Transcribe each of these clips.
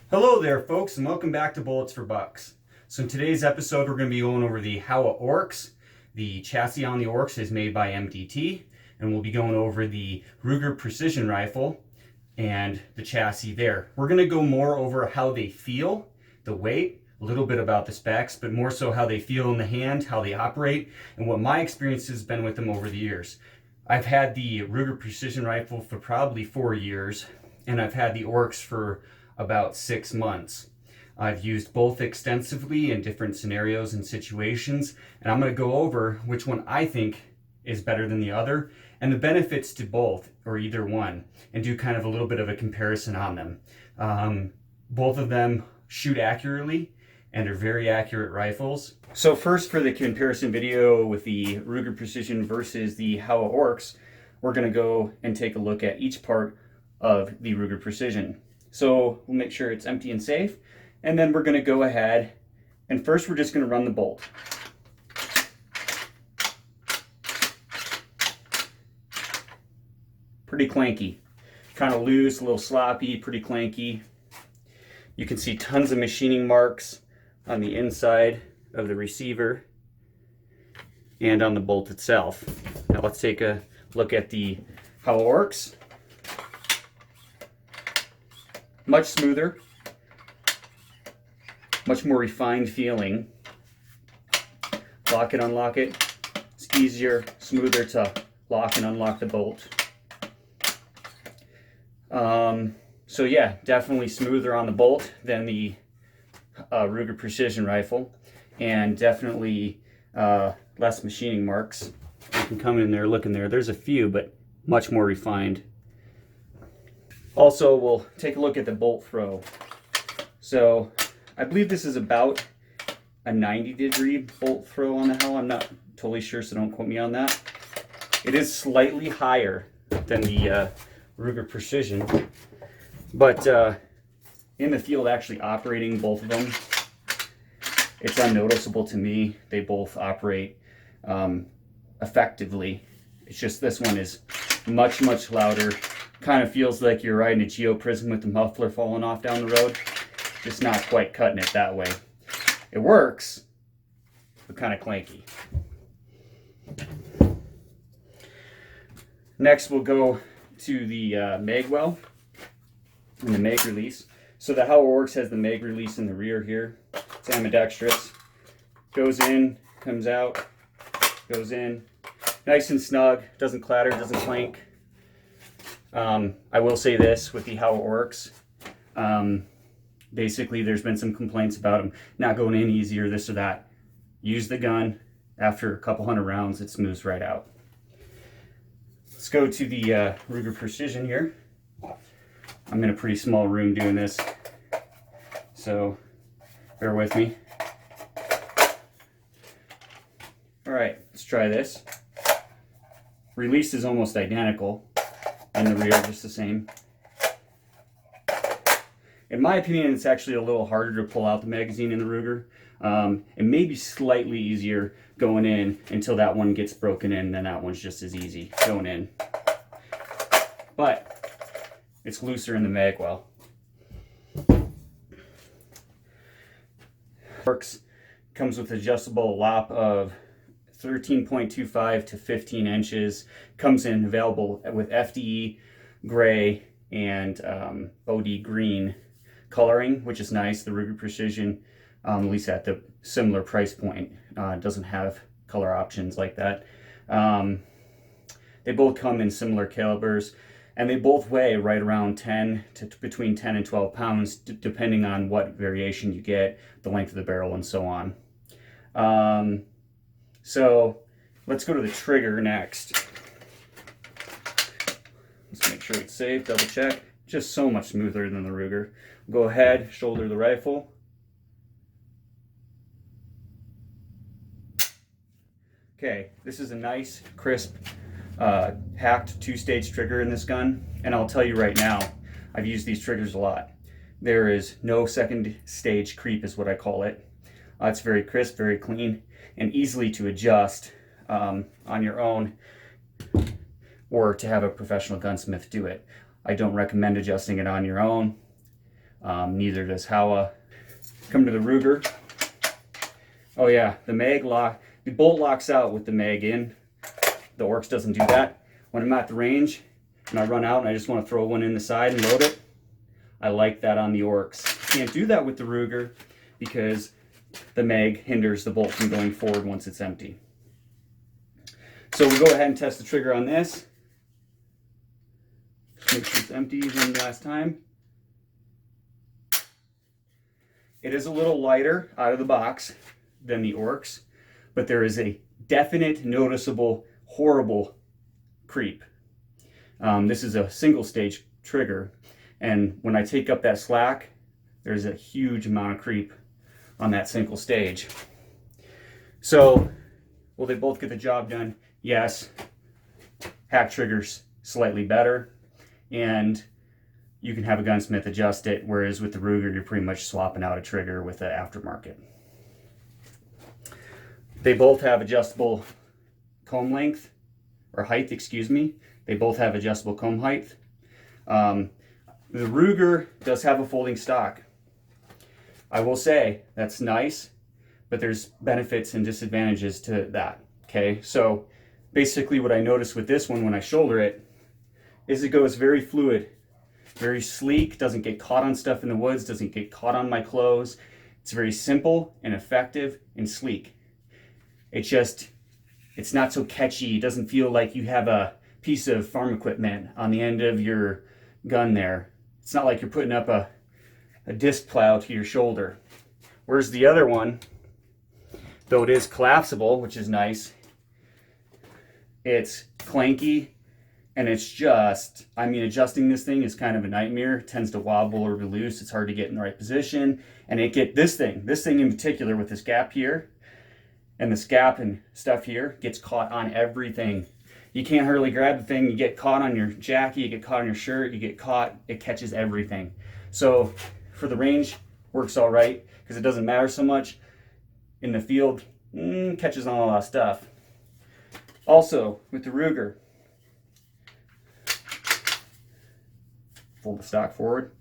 Hello there folks, and welcome back to Bullets for Bucks. So in today's episode we're going to be going over the Howa Oryx. The chassis on the Oryx is made by MDT, and we'll be going over the Ruger Precision Rifle and the chassis there. We're going to go more over how they feel, the weight, a little bit about the specs, but more so how they feel in the hand, how they operate, and what my experience has been with them over the years. I've had the Ruger Precision Rifle for probably 4 years, and I've had the Oryx for about 6 months. I've used both extensively in different scenarios and situations, and I'm going to go over which one I think is better than the other and the benefits to both or either one, and do kind of a little bit of a comparison on them. Both of them shoot accurately and are very accurate rifles. So first, for the comparison video with the Ruger Precision versus the Howa Oryx, we're going to go and take a look at each part of the Ruger Precision. So we'll make sure it's empty and safe, and then we're going to go ahead and first we're just going to run the bolt. Pretty clanky, kind of loose, a little sloppy, pretty clanky. You can see tons of machining marks on the inside of the receiver and on the bolt itself. Now let's take a look at the Howa Oryx. Much smoother, much more refined feeling. Lock it, unlock it. It's easier, smoother to lock and unlock the bolt. So yeah, definitely smoother on the bolt than the Ruger Precision Rifle, and definitely less machining marks. You can come in there, look in there. There's a few, but much more refined. Also, we'll take a look at the bolt throw. So I believe this is about a 90-degree bolt throw on the Howa. I'm not totally sure, so don't quote me on that. It is slightly higher than the Ruger Precision, but in the field actually operating both of them, it's unnoticeable to me. They both operate effectively. It's just this one is much, much louder. Kind of feels like you're riding a geoprism with the muffler falling off down the road. Just not quite cutting it that way. It works, but kind of clanky. Next, we'll go to the mag well and the mag release. So the Howa Oryx has the mag release in the rear here. It's ambidextrous. Goes in, comes out, goes in. Nice and snug, doesn't clatter, doesn't clank. I will say this with the Howa Oryx. Basically, there's been some complaints about them not going in easy or this or that. Use the gun. After a couple hundred rounds, it smooths right out. Let's go to the Ruger Precision here. I'm in a pretty small room doing this, so bear with me. All right, let's try this. Release is almost identical. In the rear, just the same. In my opinion, it's actually a little harder to pull out the magazine in the Ruger. It may be slightly easier going in until that one gets broken in, then that one's just as easy going in. But it's looser in the mag well. Works, comes with adjustable lop of 13.25 to 15 inches. Comes in available with FDE gray and OD green coloring, which is nice. The Ruger Precision, at least at the similar price point, doesn't have color options like that. They both come in similar calibers, and they both weigh right around between 10 and 12 pounds, depending on what variation you get, the length of the barrel, and so on. So let's go to the trigger next. Let's make sure it's safe, double check. Just so much smoother than the Ruger. Go ahead, shoulder the rifle. Okay, this is a nice, crisp, hacked two-stage trigger in this gun. And I'll tell you right now, I've used these triggers a lot. There is no second stage creep is what I call it. It's very crisp, very clean, and easily to adjust on your own or to have a professional gunsmith do it. I don't recommend adjusting it on your own. Neither does Howa. Come to the Ruger. Oh yeah, the mag lock, the bolt locks out with the mag in. The Oryx doesn't do that. When I'm at the range and I run out and I just want to throw one in the side and load it, I like that on the Oryx. Can't do that with the Ruger because the mag hinders the bolt from going forward once it's empty. So we'll go ahead and test the trigger on this. Just make sure it's empty one last time. It is a little lighter out of the box than the Oryx, but there is a definite, noticeable, horrible creep. This is a single stage trigger, and when I take up that slack, there's a huge amount of creep on that single stage. So, will they both get the job done? Yes. Hack trigger's slightly better, and you can have a gunsmith adjust it, whereas with the Ruger, you're pretty much swapping out a trigger with an aftermarket. They both have adjustable comb length, or height, excuse me. They both have adjustable comb height. The Ruger does have a folding stock. I will say that's nice, but there's benefits and disadvantages to that. Okay, so basically what I noticed with this one when I shoulder it is it goes very fluid, very sleek, doesn't get caught on stuff in the woods, doesn't get caught on my clothes. It's very simple and effective and sleek. It's not so catchy. It doesn't feel like you have a piece of farm equipment on the end of your gun there. It's not like you're putting up a disc plow to your shoulder. Whereas the other one, though it is collapsible, which is nice, it's clanky, and it's just, I mean, adjusting this thing is kind of a nightmare. It tends to wobble or be loose. It's hard to get in the right position. And this thing in particular with this gap here, and this gap and stuff here gets caught on everything. You can't hardly grab the thing. You get caught on your jacket, you get caught on your shirt, you get caught, it catches everything. So for the range, works all right because it doesn't matter so much. In the field, catches on a lot of stuff. Also, with the Ruger, fold the stock forward.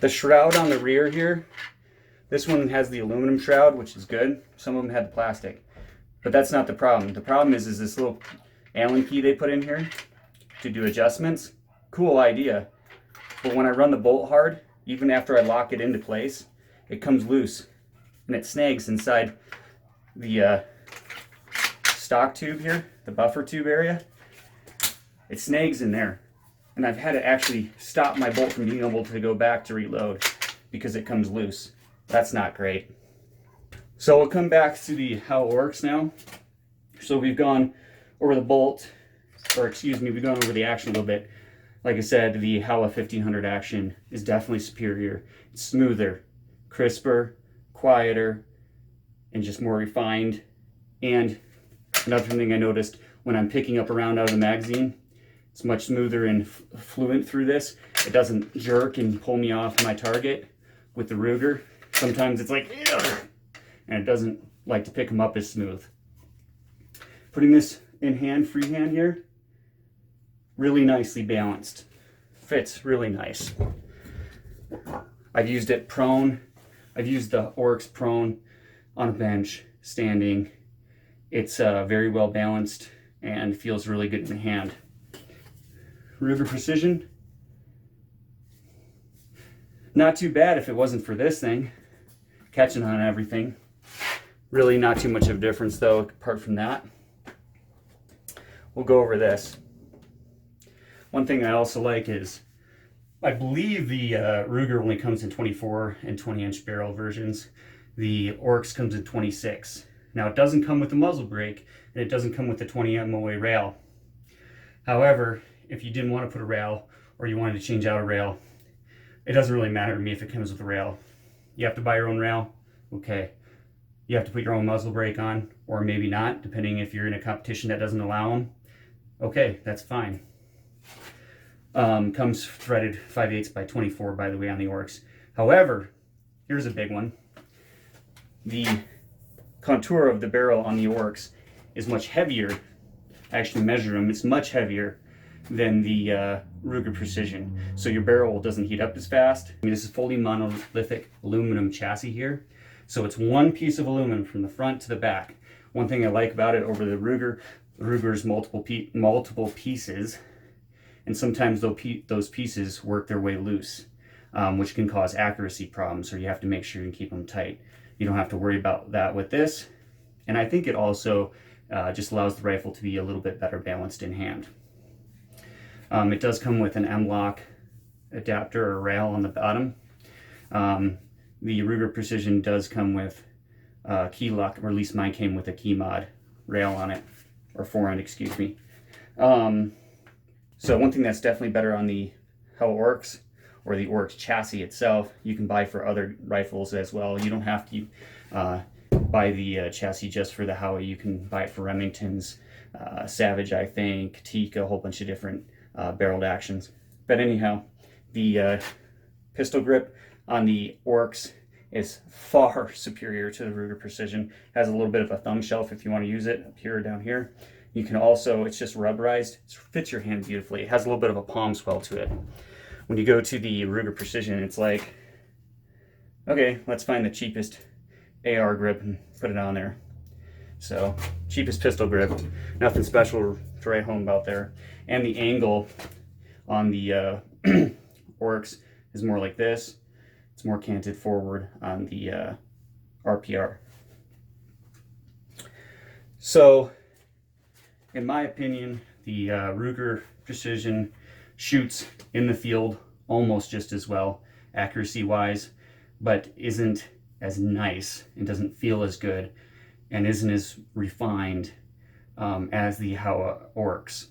The shroud on the rear here, this one has the aluminum shroud, which is good. Some of them had the plastic, but that's not the problem. The problem is this little Allen key they put in here to do adjustments. Cool idea, but when I run the bolt hard, even after I lock it into place, it comes loose and it snags inside the stock tube here, the buffer tube area. It snags in there, and I've had to actually stop my bolt from being able to go back to reload because it comes loose. That's not great. So we'll come back to the how it works now. So we've gone over the bolt, or excuse me, we've gone over the action a little bit. Like I said, the Howa 1500 action is definitely superior. It's smoother, crisper, quieter, and just more refined. And another thing I noticed when I'm picking up a round out of the magazine, it's much smoother and fluent through this. It doesn't jerk and pull me off my target with the Ruger. Sometimes it's like, ugh, and it doesn't like to pick them up as smooth. Putting this in hand, freehand here, really nicely balanced. Fits really nice. I've used it prone. I've used the Oryx prone on a bench, standing. It's very well balanced and feels really good in the hand. Ruger Precision, not too bad if it wasn't for this thing catching on everything. Really not too much of a difference though, apart from that. We'll go over this. One thing I also like is, I believe the Ruger only comes in 24 and 20 inch barrel versions. The Oryx comes in 26. Now it doesn't come with the muzzle brake, and it doesn't come with the 20 MOA rail. However, if you didn't want to put a rail, or you wanted to change out a rail, it doesn't really matter to me if it comes with a rail. You have to buy your own rail, okay. You have to put your own muzzle brake on, or maybe not, depending if you're in a competition that doesn't allow them. Okay, that's fine. Comes threaded 5/8 by 24, by the way, on the Oryx. However, here's a big one. The contour of the barrel on the Oryx is much heavier. I actually measured them. It's much heavier than the Ruger Precision, so your barrel doesn't heat up as fast. I mean, this is fully monolithic aluminum chassis here, so it's one piece of aluminum from the front to the back. One thing I like about it over the Ruger's multiple pieces, and sometimes those pieces work their way loose, which can cause accuracy problems, or you have to make sure you keep them tight. You don't have to worry about that with this, and I think it also just allows the rifle to be a little bit better balanced in hand. It does come with an M-LOK adapter or rail on the bottom. The Ruger Precision does come with key lock, or at least mine came with a key mod rail on it, or forend, excuse me. So one thing that's definitely better on the Howa Oryx, or the Oryx chassis itself, you can buy for other rifles as well. You don't have to buy the chassis just for the Howa. You can buy it for Remington's, Savage, I think, Teak, a whole bunch of different barreled actions. But anyhow, the pistol grip on the Oryx is far superior to the Ruger Precision. It has a little bit of a thumb shelf if you want to use it up here or down here. You can also, it's just rubberized. It fits your hand beautifully. It has a little bit of a palm swell to it. When you go to the Ruger Precision, it's like, okay, let's find the cheapest AR grip and put it on there. So, cheapest pistol grip, nothing special to write home about there. And the angle on the Oryx is more like this. It's more canted forward on the RPR. So, in my opinion, the Ruger Precision shoots in the field almost just as well, accuracy-wise, but isn't as nice and doesn't feel as good and isn't as refined as the Howa Oryx.